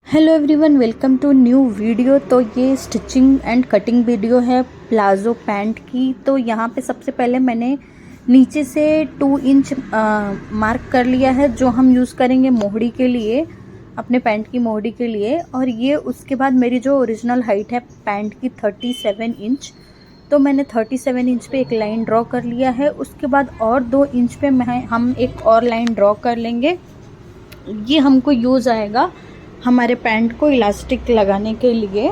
Hello everyone, welcome to new video. तो ये stitching and cutting video है palazzo pants की। तो यहाँ पे सबसे पहले मैंने नीचे से 2 इंच मार्क कर लिया है, जो हम यूज़ करेंगे मोहड़ी के लिए, अपने पैंट की मोहड़ी के लिए। और ये उसके बाद मेरी जो ओरिजिनल हाइट है पैंट की 37 इंच, तो मैंने 37 इंच पे एक लाइन ड्रॉ कर लिया है। उसके बाद और 2 इंच पे हम एक और लाइन ड्रॉ कर लेंगे। ये हमको यूज़ आएगा हमारे पैंट को इलास्टिक लगाने के लिए।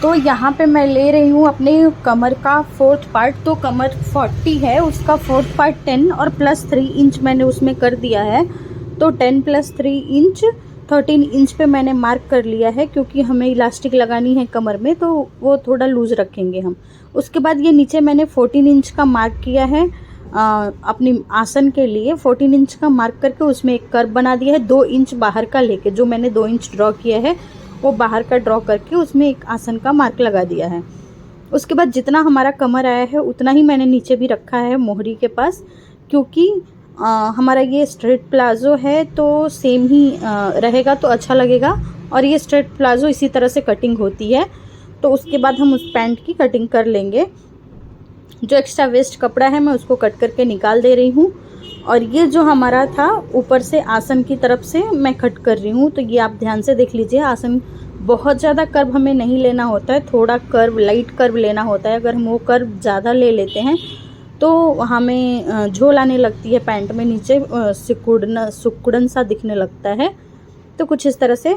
तो यहाँ पे मैं ले रही हूँ अपने कमर का 4th पार्ट। तो कमर 40 है, उसका 4th पार्ट 10 और प्लस 3 इंच मैंने उसमें कर दिया है। तो 10 प्लस 3 इंच 13 इंच पे मैंने मार्क कर लिया है, क्योंकि हमें इलास्टिक लगानी है कमर में, तो वो थोड़ा लूज़ रखेंगे हम। उसके बाद ये नीचे मैंने 14 इंच का मार्क किया है अपनी आसन के लिए। 14 इंच का मार्क करके उसमें एक कर्व बना दिया है। 2 इंच बाहर का लेके, जो मैंने 2 इंच ड्रॉ किया है वो बाहर का ड्रॉ करके उसमें एक आसन का मार्क लगा दिया है। उसके बाद जितना हमारा कमर आया है उतना ही मैंने नीचे भी रखा है मोहरी के पास, क्योंकि हमारा ये स्ट्रेट प्लाज़ो है तो सेम ही रहेगा तो अच्छा लगेगा। और ये स्ट्रेट प्लाज़ो इसी तरह से कटिंग होती है। तो उसके बाद हम उस पैंट की कटिंग कर लेंगे। जो एक्स्ट्रा वेस्ट कपड़ा है मैं उसको कट करके निकाल दे रही हूँ। और ये जो हमारा था ऊपर से आसन की तरफ से मैं कट कर रही हूँ। तो ये आप ध्यान से देख लीजिए, आसन बहुत ज़्यादा कर्व हमें नहीं लेना होता है, थोड़ा कर्व, लाइट कर्व लेना होता है। अगर हम वो कर्व ज़्यादा ले लेते हैं तो हमें झोल आने लगती है पैंट में, नीचे सिकुड़न सा दिखने लगता है। तो कुछ इस तरह से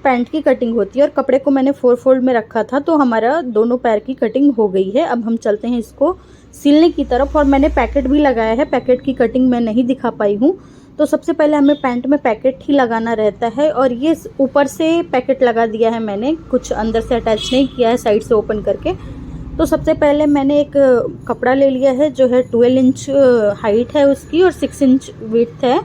पैंट की कटिंग होती है। और कपड़े को मैंने 4 फोल्ड में रखा था, तो हमारा दोनों पैर की कटिंग हो गई है। अब हम चलते हैं इसको सिलने की तरफ। और मैंने पैकेट भी लगाया है, पैकेट की कटिंग मैं नहीं दिखा पाई हूँ। तो सबसे पहले हमें पैंट में पैकेट ही लगाना रहता है। और ये ऊपर से पैकेट लगा दिया है मैंने, कुछ अंदर से अटैच नहीं किया है, साइड से ओपन करके। तो सबसे पहले मैंने एक कपड़ा ले लिया है, जो है 12 इंच हाइट है उसकी और 6 इंच विड्थ है।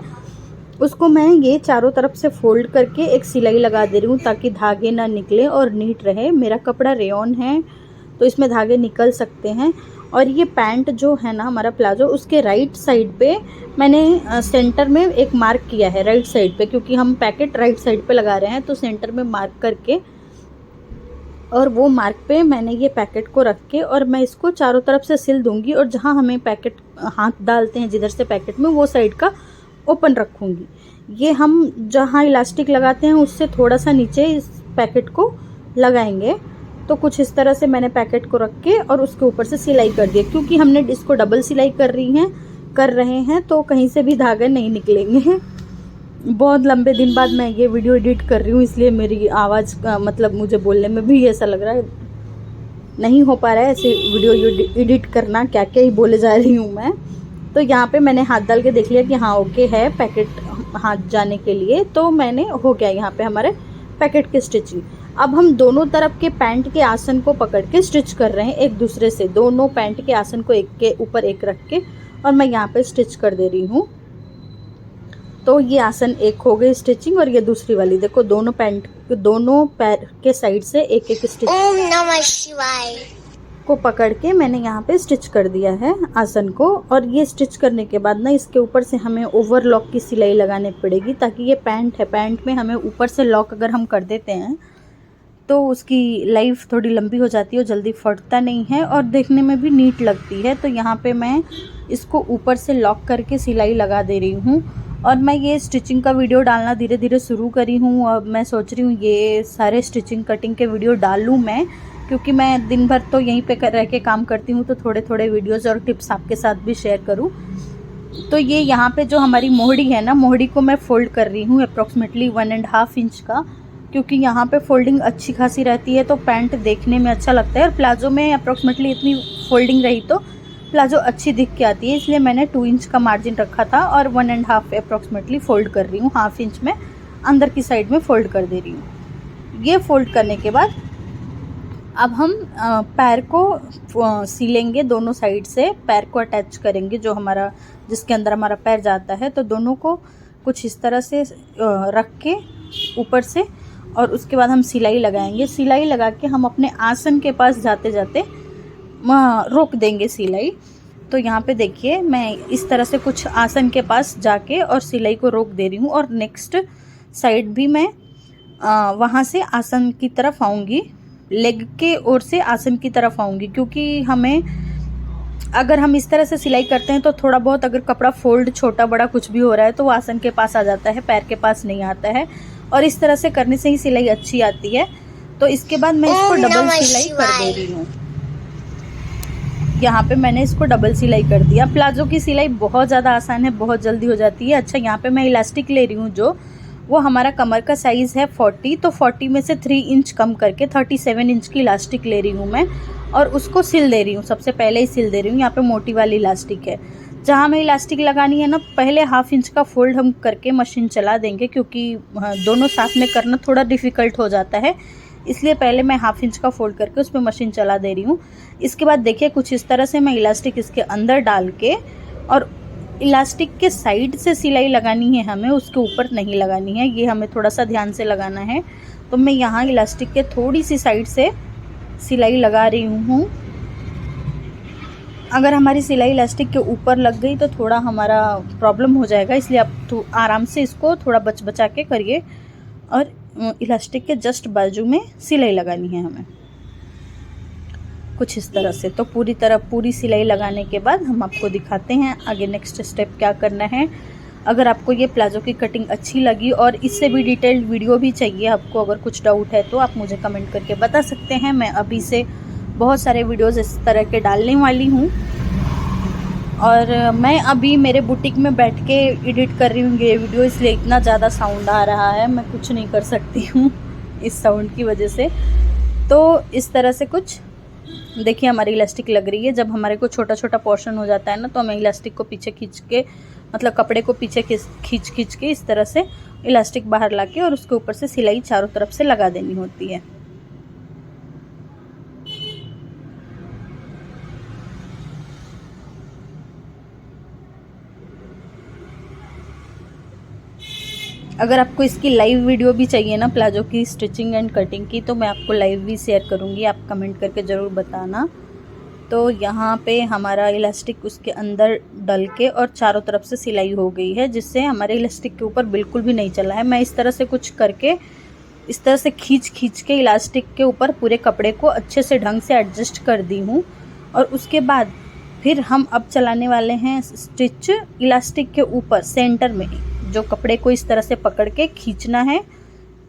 उसको मैं ये चारों तरफ से फोल्ड करके एक सिलाई लगा दे रही हूँ, ताकि धागे ना निकले और नीट रहे। मेरा कपड़ा रेयॉन है तो इसमें धागे निकल सकते हैं। और ये पैंट जो है ना हमारा प्लाजो, उसके राइट साइड पे मैंने सेंटर में एक मार्क किया है, राइट साइड पे, क्योंकि हम पैकेट राइट साइड पे लगा रहे हैं। तो सेंटर में मार्क करके और वो मार्क पे मैंने ये पैकेट को रख के और मैं इसको चारों तरफ से सिल दूंगी। और जहाँ हमें पैकेट हाथ डालते हैं जिधर से पैकेट में, वो साइड का ओपन रखूँगी। ये हम जहाँ इलास्टिक लगाते हैं उससे थोड़ा सा नीचे इस पैकेट को लगाएंगे। तो कुछ इस तरह से मैंने पैकेट को रख के और उसके ऊपर से सिलाई कर दी, क्योंकि हमने इसको डबल सिलाई कर रहे हैं तो कहीं से भी धागे नहीं निकलेंगे। बहुत लंबे दिन बाद मैं ये वीडियो एडिट कर रही हूँ, इसलिए मेरी आवाज़ का मतलब मुझे बोलने में भी ऐसा लग रहा है, नहीं हो पा रहा है ऐसे वीडियो एडिट करना, क्या क्या ही बोले जा रही हूँ मैं। तो यहाँ पे मैंने हाथ डाल के देख लिया कि हाँ ओके है पैकेट हाथ जाने के लिए। तो मैंने हो गया यहाँ पे हमारे पैकेट की स्टिचिंग। अब हम दोनों तरफ के पैंट के आसन को पकड़ के स्टिच कर रहे हैं एक दूसरे से, दोनों पैंट के आसन को एक के ऊपर एक रख के, और मैं यहाँ पे स्टिच कर दे रही हूँ। तो ये आसन एक हो गई स्टिचिंग, और ये दूसरी वाली देखो, दोनों पैर के साइड से एक एक स्टिच ओम नमः शिवाय को पकड़ के मैंने यहाँ पे स्टिच कर दिया है आसन को। और ये स्टिच करने के बाद ना इसके ऊपर से हमें ओवरलॉक की सिलाई लगानी पड़ेगी, ताकि ये पैंट है, पैंट में हमें ऊपर से लॉक अगर हम कर देते हैं तो उसकी लाइफ थोड़ी लंबी हो जाती है और जल्दी फटता नहीं है और देखने में भी नीट लगती है। तो यहाँ पे मैं इसको ऊपर से लॉक करके सिलाई लगा दे रही हूँ। और मैं ये स्टिचिंग का वीडियो डालना धीरे धीरे शुरू करी हूँ। अब मैं सोच रही हूँ ये सारे स्टिचिंग कटिंग के वीडियो डाल लूँ मैं, क्योंकि मैं दिन भर तो यहीं पे रह के काम करती हूँ, तो थोड़े थोड़े वीडियोज़ और टिप्स आपके साथ भी शेयर करूँ। तो ये यहाँ पे जो हमारी मोहड़ी है ना, मोहड़ी को मैं फोल्ड कर रही हूँ अप्रॉक्सीमेटली 1.5 इंच का, क्योंकि यहाँ पे फोल्डिंग अच्छी खासी रहती है तो पैंट देखने में अच्छा लगता है। और प्लाजो में अप्रॉक्सीमेटली इतनी फोल्डिंग रही तो प्लाजो अच्छी दिख के आती है, इसलिए मैंने 2 इंच का मार्जिन रखा था और 1.5 अप्रॉक्सीमेटली फोल्ड कर रही हूँ। 1/2 इंच में अंदर की साइड में फोल्ड कर दे रही हूँ। ये फोल्ड करने के बाद अब हम पैर को सिलेंगे, दोनों साइड से पैर को अटैच करेंगे, जो हमारा जिसके अंदर हमारा पैर जाता है। तो दोनों को कुछ इस तरह से रख के ऊपर से, और उसके बाद हम सिलाई लगाएंगे। सिलाई लगा के हम अपने आसन के पास जाते जाते रोक देंगे सिलाई। तो यहाँ पे देखिए मैं इस तरह से कुछ आसन के पास जाके और सिलाई को रोक दे रही हूँ, और नेक्स्ट साइड भी मैं वहाँ से आसन की तरफ आऊँगी, लेग के ओर से आसन की तरफ आऊँगी, क्योंकि हमें अगर हम इस तरह से सिलाई करते हैं तो थोड़ा बहुत अगर कपड़ा फोल्ड छोटा बड़ा कुछ भी हो रहा है तो वो आसन के पास आ जाता है, पैर के पास नहीं आता है, और इस तरह से करने से ही सिलाई अच्छी आती है। तो इसके बाद मैं इसको डबल सिलाई कर दे रही हूँ। यहाँ पे मैंने इसको डबल सिलाई कर दिया। प्लाजो की सिलाई बहुत ज़्यादा आसान है, बहुत जल्दी हो जाती है। अच्छा, यहाँ पे मैं इलास्टिक ले रही हूँ जो वो हमारा कमर का साइज़ है 40, तो 40 में से 3 इंच कम करके 37 इंच की इलास्टिक ले रही हूँ मैं, और उसको सिल दे रही हूँ। सबसे पहले ही सिल दे रही हूँ। यहाँ पे मोटी वाली इलास्टिक है। जहाँ हमें इलास्टिक लगानी है ना, पहले हाफ इंच का फोल्ड हम करके मशीन चला देंगे, क्योंकि दोनों साथ में करना थोड़ा डिफ़िकल्ट हो जाता है, इसलिए पहले मैं हाफ इंच का फोल्ड करके उस पर मशीन चला दे रही हूँ। इसके बाद देखिए कुछ इस तरह से मैं इलास्टिक इसके अंदर डाल के, और इलास्टिक के साइड से सिलाई लगानी है हमें, उसके ऊपर नहीं लगानी है, ये हमें थोड़ा सा ध्यान से लगाना है। तो मैं यहाँ इलास्टिक के थोड़ी सी साइड से सिलाई लगा रही हूँ। अगर हमारी सिलाई इलास्टिक के ऊपर लग गई तो थोड़ा हमारा प्रॉब्लम हो जाएगा, इसलिए आप तो आराम से इसको थोड़ा बचा के करिए, और इलास्टिक के जस्ट बाजू में सिलाई लगानी है हमें कुछ इस तरह से। तो पूरी सिलाई लगाने के बाद हम आपको दिखाते हैं आगे नेक्स्ट स्टेप क्या करना है। अगर आपको ये प्लाजो की कटिंग अच्छी लगी और इससे भी डिटेल्ड वीडियो भी चाहिए आपको, अगर कुछ डाउट है तो आप मुझे कमेंट करके बता सकते हैं। मैं अभी से बहुत सारे वीडियोस इस तरह के डालने वाली हूँ, और मैं अभी मेरे बुटीक में बैठ के एडिट कर रही हूँ ये वीडियो, इसलिए इतना ज़्यादा साउंड आ रहा है, मैं कुछ नहीं कर सकती हूँ इस साउंड की वजह से। तो इस तरह से कुछ देखिए हमारी इलास्टिक लग रही है। जब हमारे को छोटा छोटा पोर्शन हो जाता है ना, तो हमें इलास्टिक को पीछे खींच के, मतलब कपड़े को पीछे खींच के इस तरह से इलास्टिक बाहर लाके और उसके ऊपर से सिलाई चारों तरफ से लगा देनी होती है। अगर आपको इसकी लाइव वीडियो भी चाहिए ना प्लाजो की स्टिचिंग एंड कटिंग की, तो मैं आपको लाइव भी शेयर करूँगी, आप कमेंट करके ज़रूर बताना। तो यहाँ पे हमारा इलास्टिक उसके अंदर डल के और चारों तरफ से सिलाई हो गई है, जिससे हमारे इलास्टिक के ऊपर बिल्कुल भी नहीं चला है। मैं इस तरह से कुछ करके, इस तरह से खींच के इलास्टिक के ऊपर पूरे कपड़े को अच्छे से ढंग से एडजस्ट कर दी हूँ। और उसके बाद फिर हम अब चलाने वाले हैं स्टिच इलास्टिक के ऊपर सेंटर में, जो कपड़े को इस तरह से पकड़ के खींचना है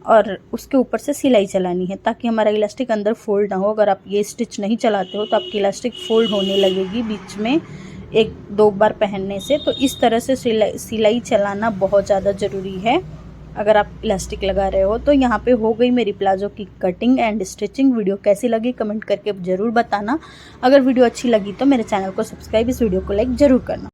और उसके ऊपर से सिलाई चलानी है, ताकि हमारा इलास्टिक अंदर फोल्ड ना हो। अगर आप ये स्टिच नहीं चलाते हो तो आपकी इलास्टिक फोल्ड होने लगेगी बीच में 1-2 बार पहनने से। तो इस तरह से सिलाई चलाना बहुत ज़्यादा ज़रूरी है अगर आप इलास्टिक लगा रहे हो। तो यहाँ पे हो गई मेरी प्लाजो की कटिंग एंड स्टिचिंग। वीडियो कैसी लगी कमेंट करके ज़रूर बताना। अगर वीडियो अच्छी लगी तो मेरे चैनल को सब्सक्राइब, इस वीडियो को लाइक ज़रूर करना।